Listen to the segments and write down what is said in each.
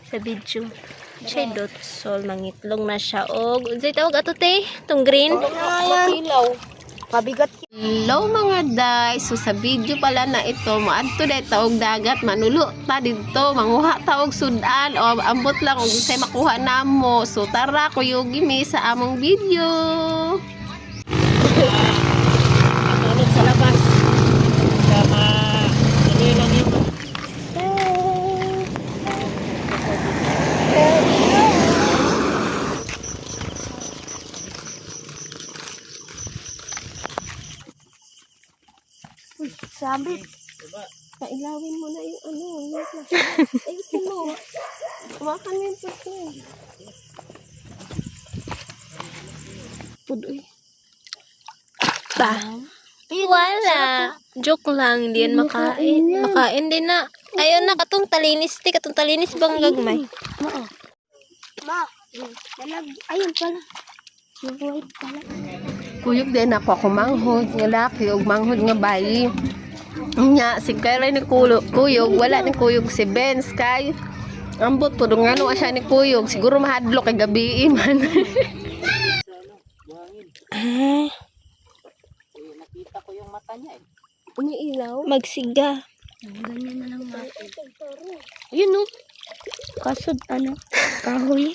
sa video. Siya dotsol, mangitlong na siya. O, unsay tawag ato te? Itong green? Makilaw. Pabigat. Hello mga day. So sa video pala na ito, maadto day taog dagat, manulo ta dito, manguha taog sudan o ambot lang og say makuha namo. So tara kuyugi mi sa among video. Ulit sa labas. Sama. Ano lang yung Sabit. Pailawin mo na yung ano. Ayusin mo. Kumakan mo yung puto. Pudoy. Wala. Joke lang. Hindi yan makain. Makain din na. Ayun na. Katong talinis. Katong talinis bang gagmay? Ma. Ayun pala. Yung white pala. Kuyog din ako manghod. Nga laki o manghod nga bayi. Nya, si Kayla ni Kuyog. Wala ni Kuyog si Benz. Kay ambot po. Dung ano siya ni Kuyog. Siguro mahadlok kay gabi man. Nakita ko yung mata niya eh. Umiilaw? Magsiga. Ganyan na lang natin. Yun no. Kasod ano? Kahoy.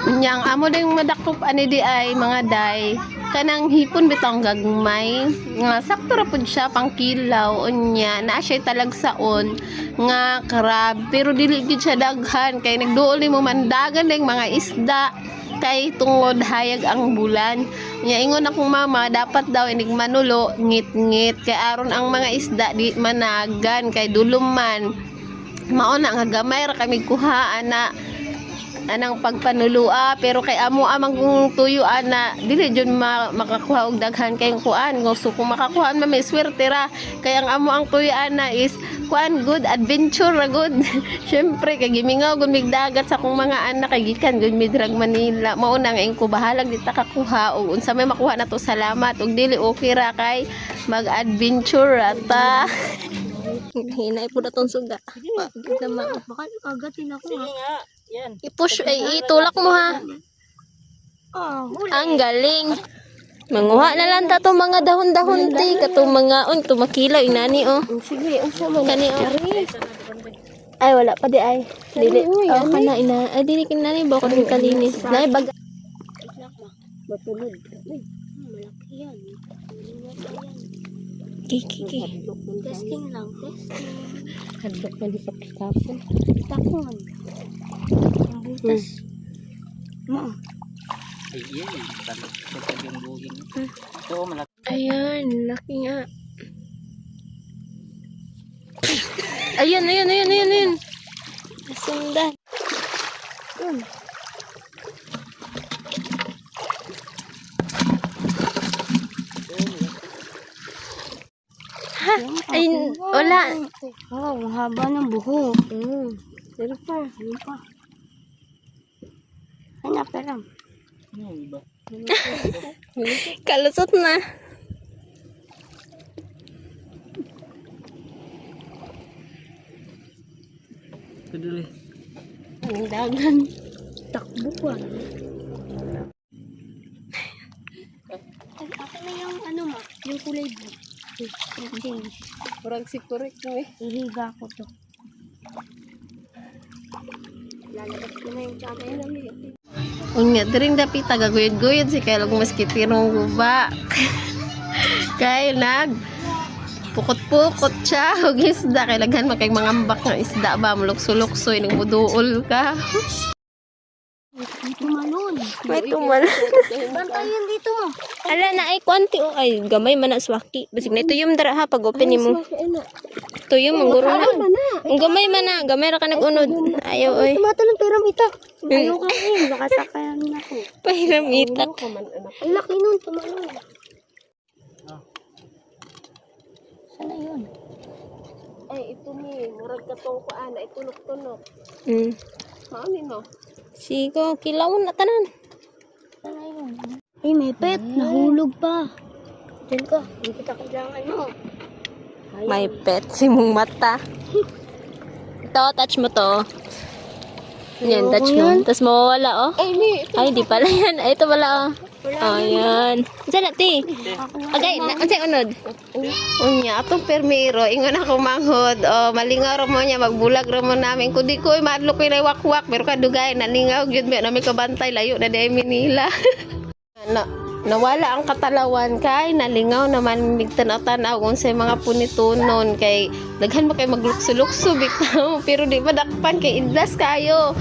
Nyang amo ding madakop ani di ay mga day. Kanang hipon bitong gagmay. Nga sakto ra pud siya pang kilaw unya. Na siya talagsaon nga crab pero dili gid siya daghan kay nagduol ni mo mandagan ding mga isda kay tungod hayag ang bulan. Nya ingon akong mama dapat daw inig manulo ngit-ngit kay aron ang mga isda di managan kay duluman. Mao na nga gamay ra kami kuha ana anang pagpanulua pero kay amo amang tuyo ana dili jud makakuha og daghan kay kuan gusto kung makakuha man may swerte ra kay ang amo ang tuyo ana is kuan good adventure ra good. Syempre kay gimingaw gud mig dagat sa akong mga anak kay gikan gud mi drag Manila mao na nga ingko bahalag dita kakuha og unsa may makuha nato salamat og dili okay ra kay mag-adventure ata. Hinay po na itong suga. Baka agatin ako ha. Sige nga. Yan. I-push, itulak mo ha. Huli. Ang galing. Manguha na lang ta itong mga dahon-dahon ti. Katong mga, tumakilaw, inani oh. Sige, unsa man. Kani oh. Ay, wala pa di ay. Dili. Oh, kana ina. Ay, dili kinani ba ko din kalinis. Nay, baga. Matulog. Malaki yan. Kiki. Testing lang. Testing. Hadlok na di pagkakapon. Takon. Ang butas. Ma. Ayun, tanong sa yung buhin. Oo, malaki. Ayan, laki nga. Ayan. Nasundan. Ay, wala. Oh, ang haba ng buhok. Pero pa. Ano, peram? Ano iba? Kalusot na. Kaduli. Ang dagan. Takbuhan. Ako na yung ano ma, yung kulay blue. Change. Kurang si korek mo eh. Ihiga ko to. Lalabas ko na yung kamay namin. Unya, diring dapat tagaguyod-guyod si Kayla kung maski tirong guba. Kay pukot-pukot siya. Huwag isda. Kailangan makay mga ambak ng isda ba? Mulukso-lukso. Ining muduol ka. May tumalon. May tumalon. Bantayan dito mo. Ala na ay kwanti o. Ay, gamay man na swaki. Basig na ito yung dara ha. Pag open mo. Ito yung mangguro na. Ang gamay man na. Gamay ra ka nag-unod. Ayaw oy. Tumatalon pero itak. Ayaw ka eh. Baka sakayan ako. Pahiram itak. Ang laki nun. Tumalon. Sana yun? Ay, ito ni. Murag katong kuan. Ay, tunok-tunok. Maami mo. Sigo, kilaw na tanan. Sana yun? Ay, may pet. Nahulog pa. Diyan ka. Hindi kita kailangan mo. May pet si mong mata. Ito, touch mo to. Yan, touch mo. Tapos mawawala, oh. Ay, di pala yan. Ay, ito pala, oh. Oh, yan. Diyan na, ti. Okay, unsay unod? Unya, atong permiro, ingon ako manghod, o malingaw mo niya, magbulag mo namin. Kundi ko, madlo ko na wakwak, pero kadugay, nalingaw, yun, may nami kabantay, layo na di Manila. Nawala ang katalawan kay nalingaw naman migtanaw-tanaw unsay mga punitunon kay daghan mo kay maglukso-lukso bitaw pero di ba dakpan kay idlas kayo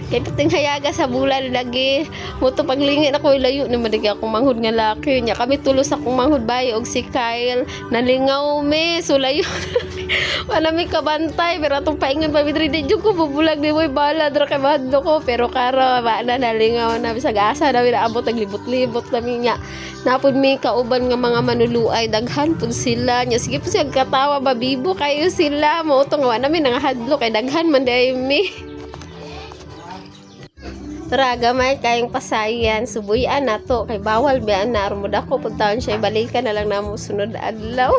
kay pating hayaga sa bulan lagi mo to paglingin ako ilayo naman di ako manghud nga laki nya kami tulos akong manghud bayo og si Kyle nalingaw me so layo wala mi kabantay pero atong paingon pa vidri di jud ko bubulag di moy bala dra kay mahadlo ko pero karo ba na nalingaw na bisag asa na abot naglibot-libot kami nya napud mi kauban nga mga manuluay daghan pud sila nya sige pud siya katawa babibo kayo sila mo to nga na mi nangahadlo kay daghan man day mi. Tara, gamay kayong pasayan, subuyan na to. Kay bawal ba na, rumod ako, pagtaon siya, balikan na lang na mo sunod na adlaw.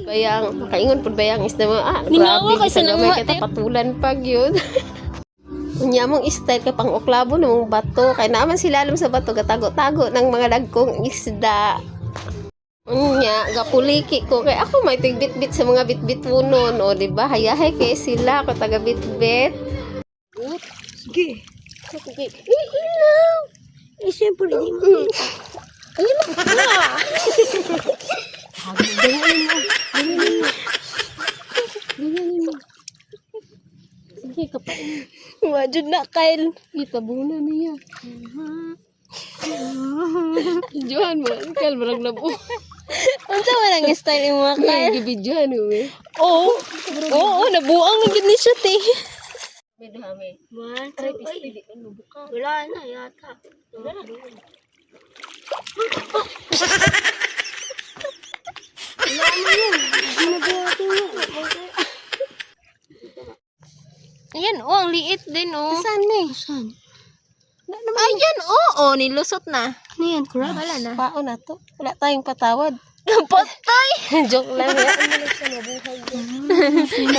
Bayang, makaingon po bayang isda mo, Minawa grabe, kasi isang gamay namuha, kita patulan pag yun. Unya mong style kay pang oklabo ng mong bato, kay naman sila alam sa bato, gatago-tago ng mga dagkong isda. Unya, gapuliki ko, kay ako may tigbit-bit sa mga bit-bit punon, o diba, hayahay kay sila, ako taga bit-bit. Sige. Sige. Ilaw! Eh, siyempre, di mo. Ayun lang. Ganyanin mo. Ganyanin mo. Sige, kapain. Wajud na, Kyle. Itabuna niya. Johan mo, Kyle, marang labo. Unsa man ang style mo, Kyle? Gibidyohan mo eh. Oo, nabuang na gid ni siya, te. Medhame. Man, wala na yata. Ayan, oh, ang liit din, oh. Saan ni? Saan? Ayan, oh, nilusot na. Ano yan, crabs? Wala na. Pao na to. Wala tayong patawad. Patay! Joke lang yan.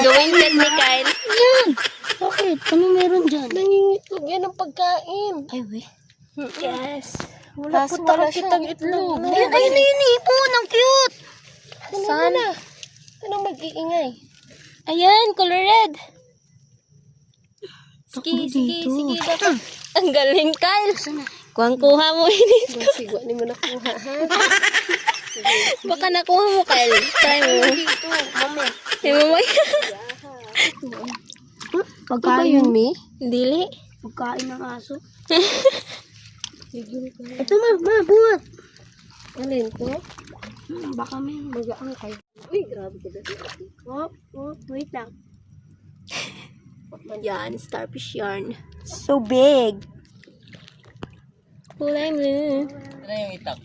Gawin pet ni Kyle. Yan! Bakit? Ano meron dyan? Nangingitlog yan ang pagkain. Ay, we. Yes. Wala po talaga kitang itlog. Ayun, ayun na yun, ipon. Ang cute. Saan na? Anong mag-iingay? Ayan, color red. Sige, sige. Dapat. Ang galing, Kyle. Kuhang-kuha mo, inis ko. Sigwa ni mo nakuha, ha? Baka nakuha mo, Kyle. Try mo. Dito, mami. Ay, mamay. Ito ba yun, Mi? Dili. Pagkain ng aso. Ito, buhat. Alin to? Baka may Bagaan kayo. Uy, grabe ka dito. wait lang. Yan, starfish yarn. So big. Kulay mo. Ano yung itak?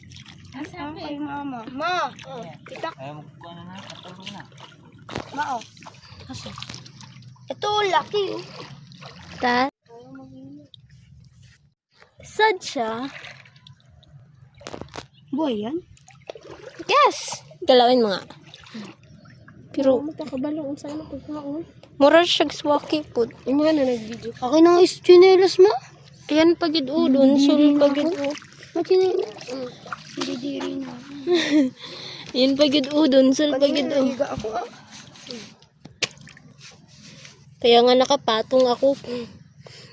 Nasaan kay mama? Ma! Ayaw mo kuha na katulong na. Ma, oh. Ito, laki, oh. Ta. Sad siya. Boy, yan? Yes! Galawin mo nga. Pero, Makakabalong sa ano pagkaon. mura siya swaki po. Yung nga na nag-video. Akin ang chinelas mo? Ayan, pagid o. Doon, sul pagid o. Chinelas? Didiri na. Ayan, pagid o. Doon, sul pagid o. Higa ako, ah. Kaya nga nakapatong ako.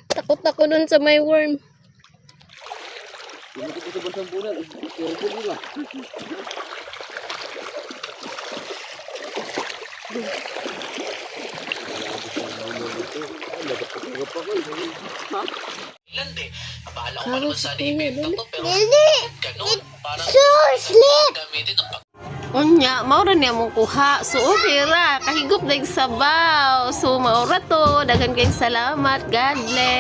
Takot ako doon sa may worm. Unya, maura niya mong kuha. So, okay ra. Kahigop na yung sabaw. So, maura to. Dagan kayong salamat. God bless.